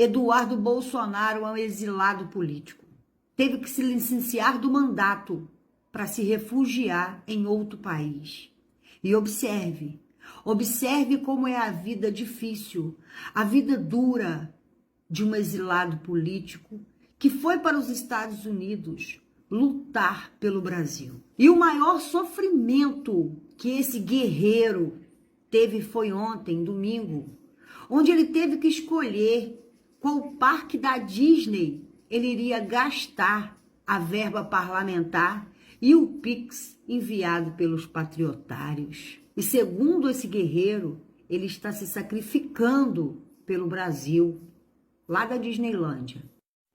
Eduardo Bolsonaro é um exilado político. Teve que se licenciar do mandato para se refugiar em outro país. E observe como é a vida difícil, a vida dura de um exilado político que foi para os Estados Unidos lutar pelo Brasil. E o maior sofrimento que esse guerreiro teve foi ontem, domingo, onde ele teve que escolher qual parque da Disney ele iria gastar a verba parlamentar e o Pix enviado pelos patriotários. E segundo esse guerreiro, ele está se sacrificando pelo Brasil, lá da Disneylândia.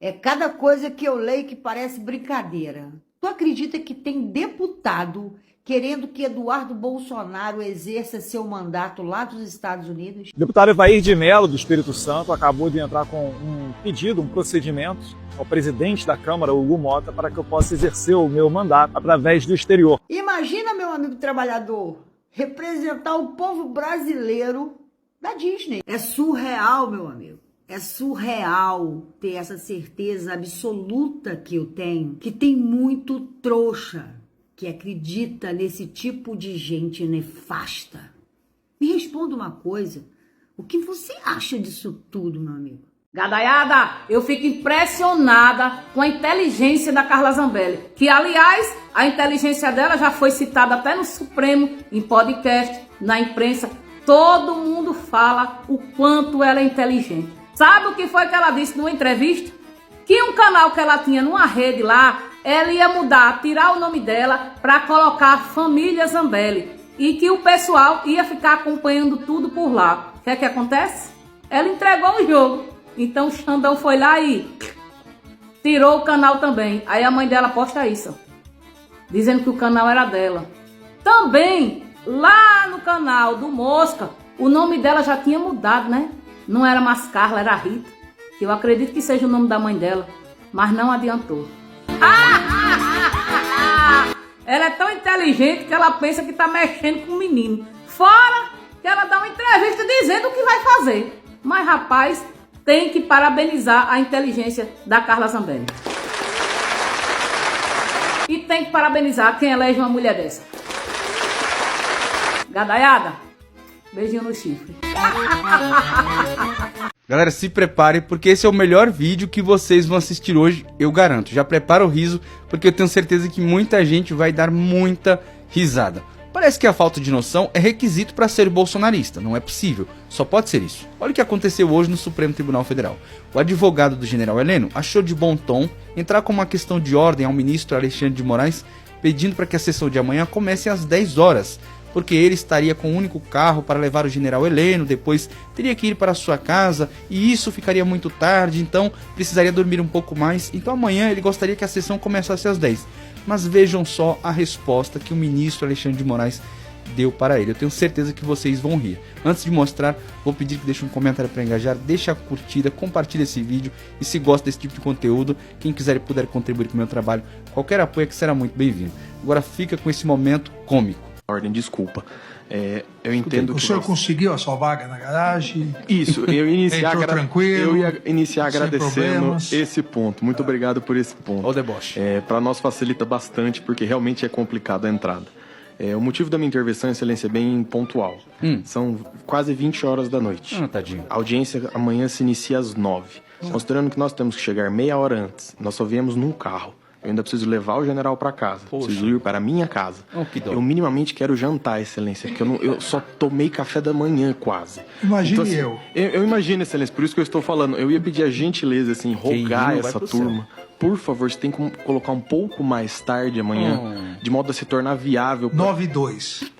É cada coisa que eu leio que parece brincadeira. Tu acredita que tem deputado querendo que Eduardo Bolsonaro exerça seu mandato lá dos Estados Unidos? O deputado Evair de Mello, do Espírito Santo, acabou de entrar com um pedido, um procedimento ao presidente da Câmara, Hugo Mota, para que eu possa exercer o meu mandato através do exterior. Imagina, meu amigo trabalhador, representar o povo brasileiro da Disney. É surreal, meu amigo. É surreal ter essa certeza absoluta que eu tenho, que tem muito trouxa que acredita nesse tipo de gente nefasta. Me responda uma coisa, o que você acha disso tudo, meu amigo? Gadaiada, eu fico impressionada com a inteligência da Carla Zambelli, que, aliás, a inteligência dela já foi citada até no Supremo, em podcast, na imprensa. Todo mundo fala o quanto ela é inteligente. Sabe o que foi que ela disse numa entrevista? Que um canal que ela tinha numa rede lá, ela ia mudar, tirar o nome dela para colocar Família Zambelli. E que o pessoal ia ficar acompanhando tudo por lá. O que é que acontece? Ela entregou o jogo. Então o Xandão foi lá e tirou o canal também. Aí a mãe dela posta isso, dizendo que o canal era dela. Também, lá no canal do Mosca, o nome dela já tinha mudado, né? Não era mais Carla, era Rita. Que eu acredito que seja o nome da mãe dela. Mas não adiantou. Ela é tão inteligente que ela pensa que tá mexendo com o menino. Fora que ela dá uma entrevista dizendo o que vai fazer. Mas, rapaz, tem que parabenizar a inteligência da Carla Zambelli. E tem que parabenizar quem elege uma mulher dessa. Gadaiada, beijinho no chifre. Galera, se preparem porque esse é o melhor vídeo que vocês vão assistir hoje, eu garanto. Já prepara o riso porque eu tenho certeza que muita gente vai dar muita risada. Parece que a falta de noção é requisito para ser bolsonarista, não é possível, só pode ser isso. Olha o que aconteceu hoje no Supremo Tribunal Federal. O advogado do general Heleno achou de bom tom entrar com uma questão de ordem ao ministro Alexandre de Moraes, pedindo para que a sessão de amanhã comece às 10 horas. Porque ele estaria com um único carro para levar o general Heleno, depois teria que ir para sua casa, e isso ficaria muito tarde, então precisaria dormir um pouco mais, então amanhã ele gostaria que a sessão começasse às 10. Mas vejam só a resposta que o ministro Alexandre de Moraes deu para ele, eu tenho certeza que vocês vão rir. Antes de mostrar, vou pedir que deixe um comentário para engajar, deixe a curtida, compartilhe esse vídeo, e se gosta desse tipo de conteúdo, quem quiser e puder contribuir com o meu trabalho, qualquer apoio é que será muito bem-vindo. Agora fica com esse momento cômico. Ordem, desculpa. Eu entendo que... O senhor conseguiu a sua vaga na garagem? Isso, eu ia iniciar agradecendo problemas. esse ponto. Muito obrigado por esse ponto. Olha o deboche. Para nós facilita bastante, porque realmente é complicado a entrada. O motivo da minha intervenção, excelência, é bem pontual. São quase 20 horas da noite. Tadinho. A audiência amanhã se inicia às 9. Considerando que nós temos que chegar meia hora antes, nós só viemos num carro. Eu ainda preciso levar o general para casa. Poxa. Preciso ir para a minha casa. Que dó. Eu minimamente quero jantar, excelência, porque eu só tomei café da manhã quase. Imagine então, assim, eu imagino, excelência, por isso que eu estou falando. Eu ia pedir a gentileza, assim, rogar essa turma. Por favor, você tem que colocar um pouco mais tarde amanhã, de modo a se tornar viável. 9-2.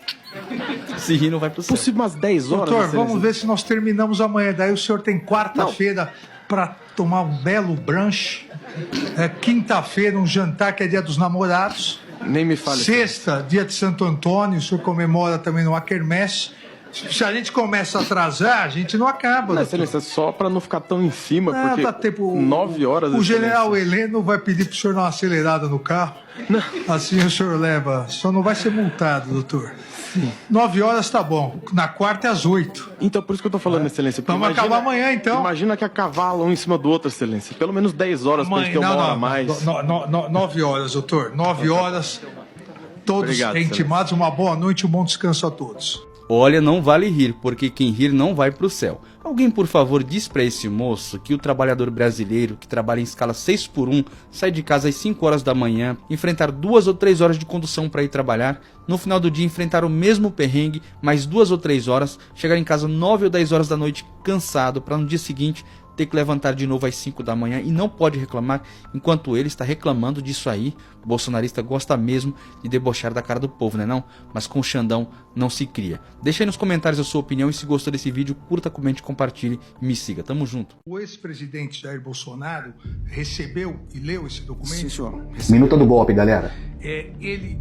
Se rir não vai pro céu. Possível umas 10 horas, Doutor, excelência. vamos ver se nós terminamos amanhã. Daí o senhor tem quarta-feira para tomar um belo brunch. Quinta-feira, um jantar que é dia dos namorados. Nem me fale. Sexta, dia de Santo Antônio, o senhor comemora também numa quermesse. Se a gente começa a atrasar, a gente não acaba. Não, excelência, só para não ficar tão em cima, porque dá tempo. 9 horas... O excelência. general Heleno vai pedir pro senhor dar uma acelerada no carro. Não. Assim o senhor leva. Só não vai ser multado, doutor. 9 horas tá bom. Na quarta é às 8. Então, por isso que eu tô falando, Excelência. Vamos acabar amanhã, então. Imagina que a cavalo um em cima do outro, Excelência. Pelo menos 10 horas pra gente ter uma hora a mais. 9 horas, doutor. 9 horas. Todos Obrigado, intimados. Uma boa noite e um bom descanso a todos. Olha, não vale rir, porque quem rir não vai pro céu. Alguém, por favor, diz pra esse moço que o trabalhador brasileiro que trabalha em escala 6x1 sai de casa às 5 horas da manhã, enfrentar 2 ou 3 horas de condução para ir trabalhar, no final do dia enfrentar o mesmo perrengue, mais 2 ou 3 horas, chegar em casa 9 ou 10 horas da noite cansado, para no dia seguinte ter que levantar de novo às 5 da manhã e não pode reclamar, enquanto ele está reclamando disso aí. O bolsonarista gosta mesmo de debochar da cara do povo, né não? Mas com o Xandão não se cria. Deixa aí nos comentários a sua opinião e se gostou desse vídeo, curta, comente, compartilhe e me siga. Tamo junto. O ex-presidente Jair Bolsonaro recebeu e leu esse documento? Sim, senhor. Minuta do golpe, galera. Ele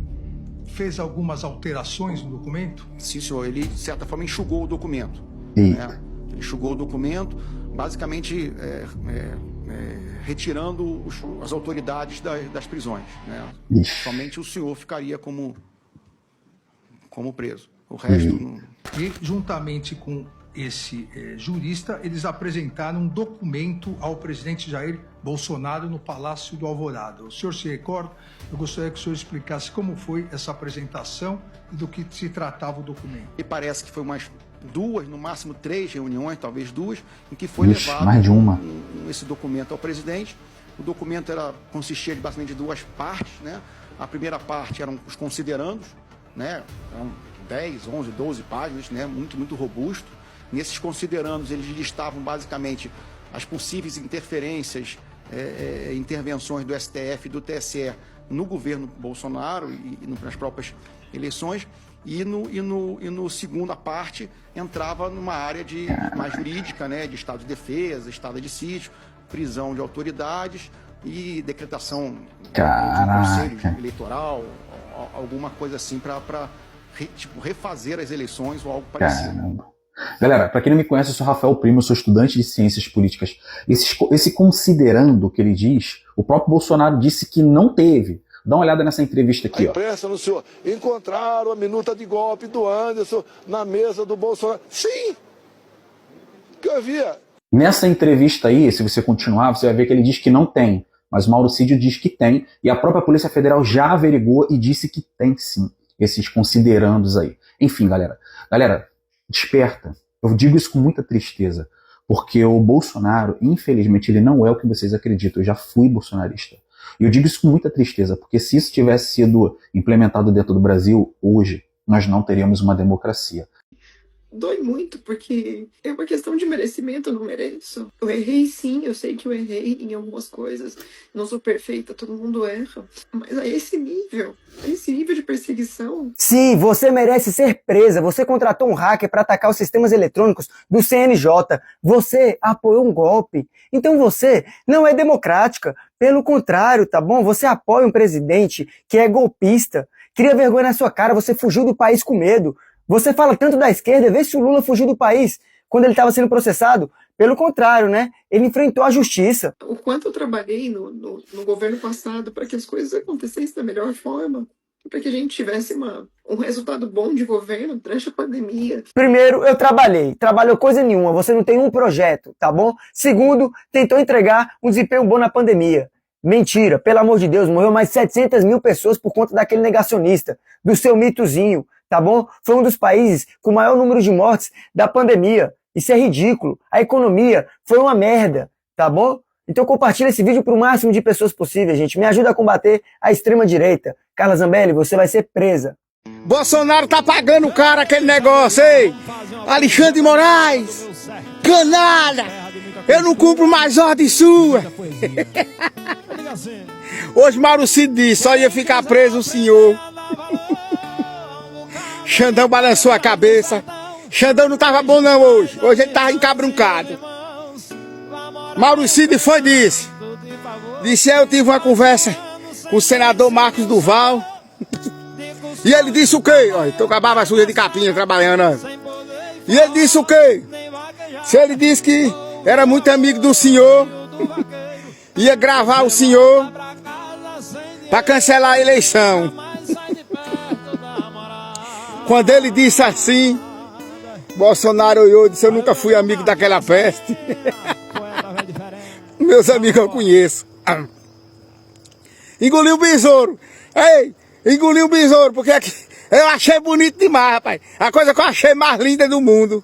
fez algumas alterações no documento? Sim, senhor. Ele, de certa forma, enxugou o documento. Eita. Ele enxugou o documento, basicamente retirando as autoridades das prisões. Né? Somente o senhor ficaria como preso. O resto não... E, juntamente com esse jurista, eles apresentaram um documento ao presidente Jair Bolsonaro no Palácio do Alvorada. O senhor se recorda? Eu gostaria que o senhor explicasse como foi essa apresentação e do que se tratava o documento. E parece que foi umas 2, no máximo 3 reuniões, talvez 2, em que foi levado mais de uma. Esse documento ao presidente. O documento consistia basicamente de 2 partes, né? A primeira parte eram os considerandos, né? Eram 10, 11, 12 páginas, né? Muito robusto. Nesses considerandos, eles listavam basicamente as possíveis interferências, intervenções do STF e do TSE no governo Bolsonaro e nas próprias eleições. E no segunda parte entrava numa área mais jurídica, né, de estado de defesa, estado de sítio, prisão de autoridades e decretação de um conselho eleitoral, alguma coisa assim para refazer as eleições ou algo parecido. Caramba. Galera, para quem não me conhece, eu sou Rafael Primo, eu sou estudante de ciências políticas. Esse considerando que ele diz, o próprio Bolsonaro disse que não teve. Dá uma olhada nessa entrevista aqui, ó. A imprensa anunciou, encontraram a minuta de golpe do Anderson na mesa do Bolsonaro. Sim! Que eu via. Nessa entrevista aí, se você continuar, você vai ver que ele diz que não tem. Mas o Mauro Cid diz que tem. E a própria Polícia Federal já averigou e disse que tem sim. Esses considerandos aí. Enfim, galera. Galera, desperta. Eu digo isso com muita tristeza. Porque o Bolsonaro, infelizmente, ele não é o que vocês acreditam. Eu já fui bolsonarista. E eu digo isso com muita tristeza, porque se isso tivesse sido implementado dentro do Brasil, hoje, nós não teríamos uma democracia. Dói muito, porque é uma questão de merecimento, eu não mereço. Eu errei sim, eu sei que eu errei em algumas coisas. Não sou perfeita, todo mundo erra. Mas a esse nível de perseguição... Sim, você merece ser presa. Você contratou um hacker para atacar os sistemas eletrônicos do CNJ. Você apoiou um golpe. Então você não é democrática. Pelo contrário, tá bom? Você apoia um presidente que é golpista. Cria vergonha na sua cara, você fugiu do país com medo. Você fala tanto da esquerda, vê se o Lula fugiu do país quando ele estava sendo processado. Pelo contrário, né? Ele enfrentou a justiça. O quanto eu trabalhei no governo passado para que as coisas acontecessem da melhor forma, para que a gente tivesse um resultado bom de governo durante a pandemia. Primeiro, eu trabalhou coisa nenhuma, você não tem um projeto, tá bom? Segundo, tentou entregar um desempenho bom na pandemia. Mentira, pelo amor de Deus, morreu mais de 700 mil pessoas por conta daquele negacionista, do seu mitozinho, tá bom? Foi um dos países com o maior número de mortes da pandemia. Isso é ridículo. A economia foi uma merda, tá bom? Então compartilha esse vídeo para o máximo de pessoas possível, gente. Me ajuda a combater a extrema-direita. Carla Zambelli, você vai ser presa. Bolsonaro tá pagando caro aquele negócio, hein? Alexandre de Moraes, canalha! Eu não cumpro mais ordem sua! Hoje Mauro Cid disse, só ia ficar preso o senhor. Xandão balançou a cabeça. Xandão não tava bom não hoje. Hoje ele tava encabruncado. Mauro Cid foi disse. Disse eu tive uma conversa com o senador Marcos Duval. E ele disse o quê? Olha, tô com a barba suja de capinha trabalhando. E ele disse o quê? Se ele disse que era muito amigo do senhor, ia gravar o senhor para cancelar a eleição. Quando ele disse assim, Bolsonaro olhou e disse, eu nunca fui amigo daquela peste. Meus amigos eu conheço. Engoliu o besouro. Ei, engoliu o besouro, porque eu achei bonito demais, rapaz. A coisa que eu achei mais linda do mundo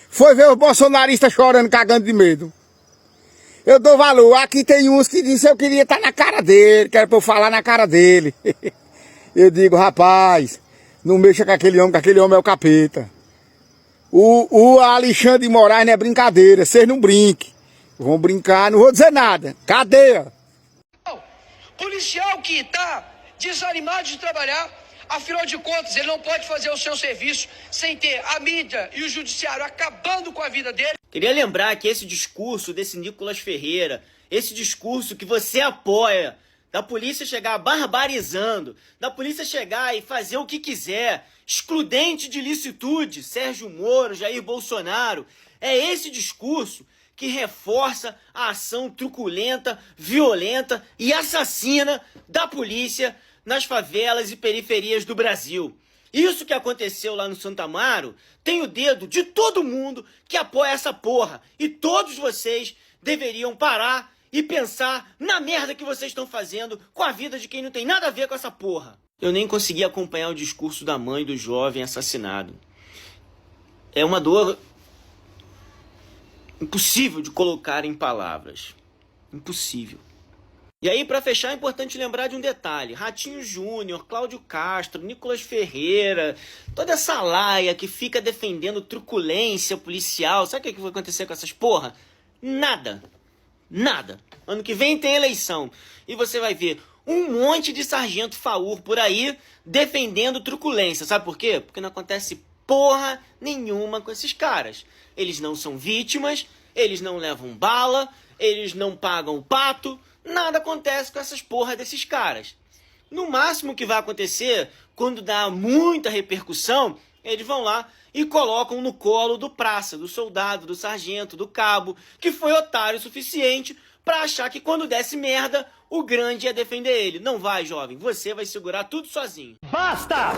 foi ver os bolsonaristas chorando, cagando de medo. Eu dou valor. Aqui tem uns que dizem que eu queria estar na cara dele, que era pra eu falar na cara dele. Eu digo, rapaz, não mexa com aquele homem é o capeta. O Alexandre de Moraes não é brincadeira, vocês não brinquem. Vão brincar, não vou dizer nada. Cadeia. Policial que tá desanimado de trabalhar, afinal de contas, ele não pode fazer o seu serviço sem ter a mídia e o judiciário acabando com a vida dele. Queria lembrar que esse discurso desse Nicolas Ferreira, esse discurso que você apoia, da polícia chegar barbarizando, da polícia chegar e fazer o que quiser, excludente de licitude, Sérgio Moro, Jair Bolsonaro, é esse discurso que reforça a ação truculenta, violenta e assassina da polícia nas favelas e periferias do Brasil. Isso que aconteceu lá no Santo Amaro tem o dedo de todo mundo que apoia essa porra. E todos vocês deveriam parar e pensar na merda que vocês estão fazendo com a vida de quem não tem nada a ver com essa porra. Eu nem consegui acompanhar o discurso da mãe do jovem assassinado. É uma dor impossível de colocar em palavras. Impossível. E aí, para fechar, é importante lembrar de um detalhe. Ratinho Júnior, Cláudio Castro, Nicolas Ferreira, toda essa laia que fica defendendo truculência policial. Sabe o que vai acontecer com essas porra? Nada. Nada. Ano que vem tem eleição. E você vai ver um monte de sargento faur por aí defendendo truculência. Sabe por quê? Porque não acontece porra nenhuma com esses caras. Eles não são vítimas, eles não levam bala, eles não pagam pato, nada acontece com essas porra desses caras. No máximo que vai acontecer, quando dá muita repercussão, eles vão lá e colocam no colo do praça, do soldado, do sargento, do cabo, que foi otário o suficiente para achar que quando desse merda, o grande ia defender ele. Não vai, jovem, você vai segurar tudo sozinho. Basta!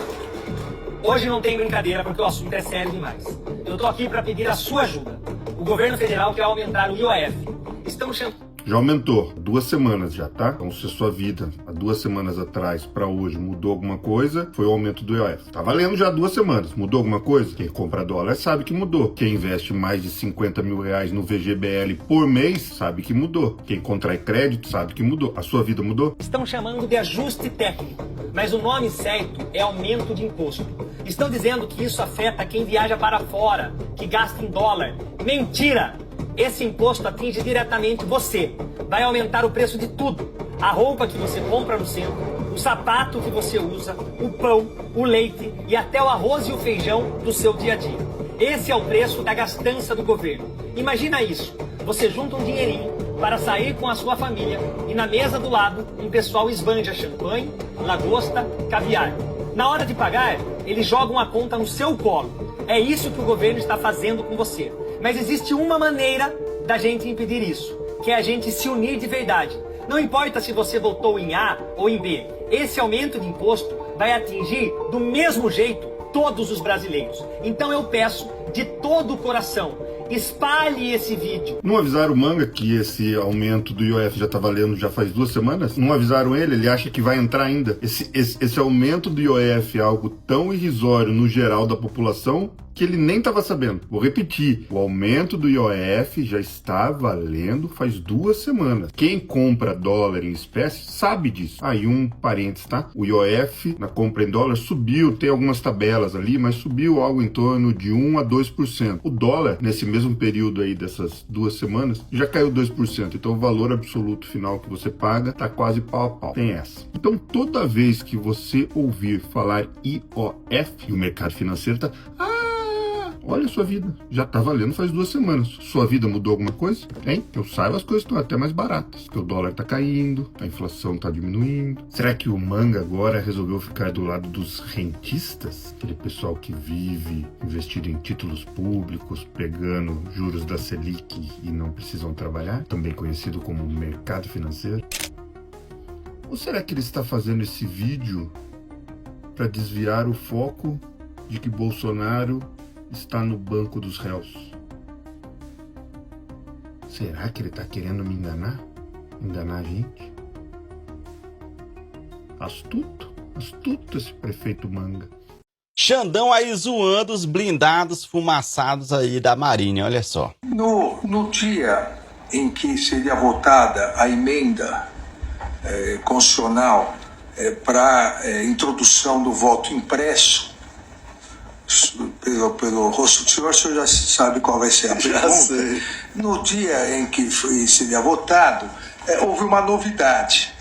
Hoje não tem brincadeira porque o assunto é sério demais. Eu tô aqui para pedir a sua ajuda. O governo federal quer aumentar o IOF. Estamos chamando... Já aumentou, 2 semanas já, tá? Então se a sua vida, há 2 semanas atrás para hoje, mudou alguma coisa, foi o aumento do IOF. Tá valendo já 2 semanas. Mudou alguma coisa? Quem compra dólar sabe que mudou. Quem investe mais de 50 mil reais no VGBL por mês, sabe que mudou. Quem contrai crédito, sabe que mudou. A sua vida mudou? Estão chamando de ajuste técnico, mas o nome certo é aumento de imposto. Estão dizendo que isso afeta quem viaja para fora, que gasta em dólar. Mentira! Esse imposto atinge diretamente você. Vai aumentar o preço de tudo. A roupa que você compra no centro, o sapato que você usa, o pão, o leite e até o arroz e o feijão do seu dia a dia. Esse é o preço da gastança do governo. Imagina isso. Você junta um dinheirinho para sair com a sua família e na mesa do lado um pessoal esbanja champanhe, lagosta, caviar. Na hora de pagar, eles jogam a conta no seu colo. É isso que o governo está fazendo com você. Mas existe uma maneira da gente impedir isso, que é a gente se unir de verdade. Não importa se você votou em A ou em B, esse aumento de imposto vai atingir do mesmo jeito todos os brasileiros. Então eu peço de todo o coração, espalhe esse vídeo. Não avisaram o Manga que esse aumento do IOF já tá valendo já faz 2 semanas? Não avisaram ele? Ele acha que vai entrar ainda. Esse aumento do IOF é algo tão irrisório no geral da população que ele nem estava sabendo. Vou repetir, o aumento do IOF já está valendo faz 2 semanas. Quem compra dólar em espécie sabe disso. Aí um parênteses, tá? O IOF na compra em dólar subiu, tem algumas tabelas ali, mas subiu algo em torno de 1 a 2%. O dólar, nesse mesmo período aí dessas 2 semanas, já caiu 2%. Então o valor absoluto final que você paga tá quase pau a pau. Tem essa. Então toda vez que você ouvir falar IOF, e o mercado financeiro tá... olha a sua vida, já tá valendo faz 2 semanas. Sua vida mudou alguma coisa? Hein? Eu saiba, as coisas estão até mais baratas. Porque o dólar tá caindo, a inflação tá diminuindo. Será que o Manga agora resolveu ficar do lado dos rentistas? Aquele pessoal que vive investido em títulos públicos, pegando juros da Selic e não precisam trabalhar? Também conhecido como mercado financeiro? Ou será que ele está fazendo esse vídeo para desviar o foco de que Bolsonaro está no banco dos réus. Será que ele está querendo me enganar? Enganar a gente? Astuto esse prefeito Manga. Xandão aí zoando os blindados fumaçados aí da Marinha, olha só. No dia em que seria votada a emenda constitucional para introdução do voto impresso, pelo rosto do senhor já sabe qual vai ser a pergunta. Já sei. No dia em que seria votado, houve uma novidade.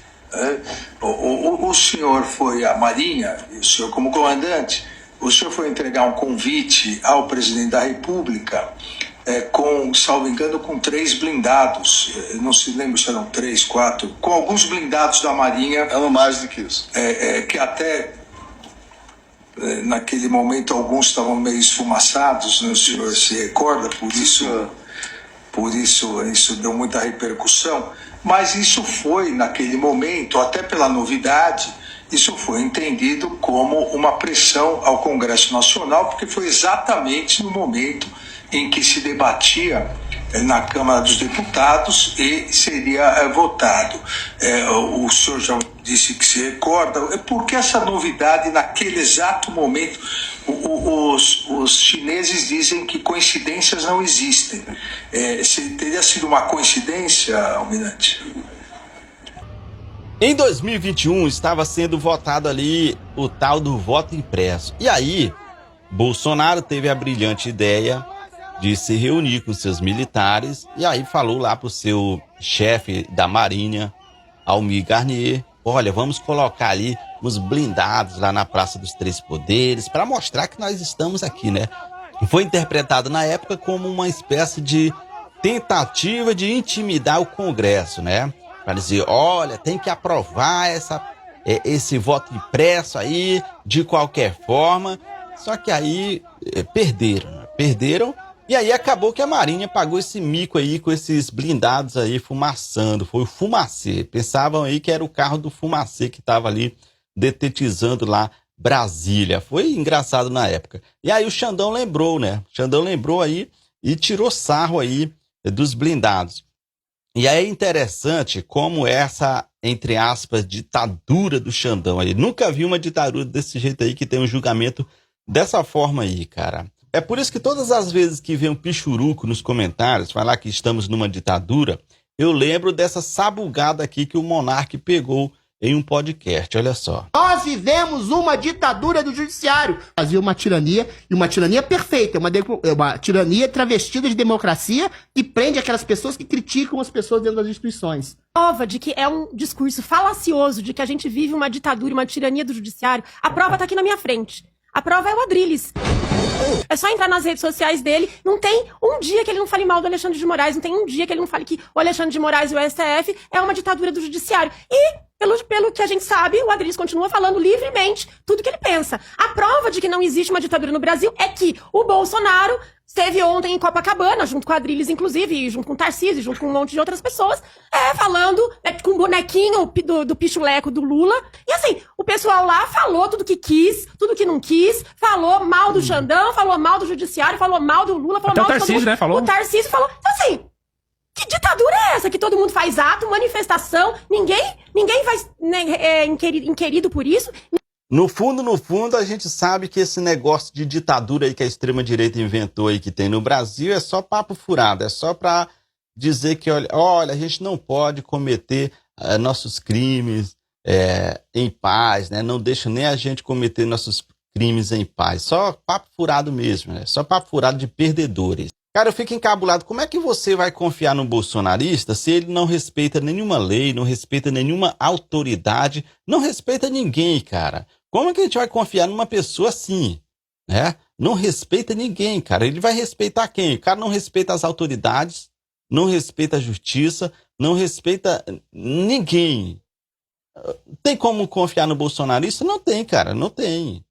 O senhor foi à Marinha, o senhor como comandante, o senhor foi entregar um convite ao presidente da República com, salvo engano, com 3 blindados. Não se lembra se eram 3, 4, com alguns blindados da Marinha. Eram mais do que isso. Que até naquele momento alguns estavam meio esfumaçados, né? O senhor se recorda, por isso deu muita repercussão. Mas isso foi, naquele momento, até pela novidade, isso foi entendido como uma pressão ao Congresso Nacional, porque foi exatamente no momento em que se debatia na Câmara dos Deputados e seria votado. O senhor já disse que se recorda, porque essa novidade, naquele exato momento, os chineses dizem que coincidências não existem. Teria sido uma coincidência, Almirante? Em 2021 estava sendo votado ali o tal do voto impresso. E aí, Bolsonaro teve a brilhante ideia de se reunir com seus militares e aí falou lá pro seu chefe da Marinha, Almir Garnier, olha, vamos colocar ali uns blindados lá na Praça dos Três Poderes para mostrar que nós estamos aqui, né? Foi interpretado na época como uma espécie de tentativa de intimidar o Congresso, né? Para dizer, olha, tem que aprovar esse voto impresso aí de qualquer forma. Só que aí perderam. E aí acabou que a Marinha pagou esse mico aí com esses blindados aí fumaçando. Foi o Fumacê. Pensavam aí que era o carro do Fumacê que estava ali detetizando lá Brasília. Foi engraçado na época. E aí o Xandão lembrou, né? O Xandão lembrou aí e tirou sarro aí dos blindados. E aí é interessante como essa, entre aspas, ditadura do Xandão aí. Nunca vi uma ditadura desse jeito aí que tem um julgamento dessa forma aí, cara. É por isso que todas as vezes que vem um pichuruco nos comentários falar que estamos numa ditadura, eu lembro dessa sabugada aqui que o Monark pegou em um podcast, olha só. Nós vivemos uma ditadura do judiciário. Fazia uma tirania, e uma tirania perfeita, uma tirania travestida de democracia que prende aquelas pessoas que criticam as pessoas dentro das instituições. Prova de que é um discurso falacioso, de que a gente vive uma ditadura, uma tirania do judiciário, a prova tá aqui na minha frente. A prova é o Adrilles. É só entrar nas redes sociais dele. Não tem um dia que ele não fale mal do Alexandre de Moraes. Não tem um dia que ele não fale que o Alexandre de Moraes e o STF é uma ditadura do judiciário. E, pelo que a gente sabe, o Adrilles continua falando livremente tudo que ele pensa. A prova de que não existe uma ditadura no Brasil é que o Bolsonaro esteve ontem em Copacabana, junto com o Adrilles, inclusive, e junto com o Tarcísio, junto com um monte de outras pessoas, falando com o bonequinho do pichuleco do Lula. E assim, o pessoal lá falou tudo que quis, tudo que não quis, falou mal do Xandão, falou mal do Judiciário, falou mal do Lula, falou até mal o Tarcísio, né? Falou. O Tarcísio falou. Então assim, que ditadura é essa? Que todo mundo faz ato, manifestação, ninguém vai inquirido por isso. No fundo, a gente sabe que esse negócio de ditadura aí que a extrema-direita inventou aí que tem no Brasil é só papo furado, é só para dizer que, olha, a gente não pode cometer nossos crimes em paz, né? Não deixa nem a gente cometer nossos crimes em paz. Só papo furado mesmo, né? Só papo furado de perdedores. Cara, eu fico encabulado. Como é que você vai confiar num bolsonarista se ele não respeita nenhuma lei, não respeita nenhuma autoridade, não respeita ninguém, cara? Como é que a gente vai confiar numa pessoa assim, né? Não respeita ninguém, cara. Ele vai respeitar quem? O cara não respeita as autoridades, não respeita a justiça, não respeita ninguém. Tem como confiar no bolsonarista? Não tem, cara, não tem.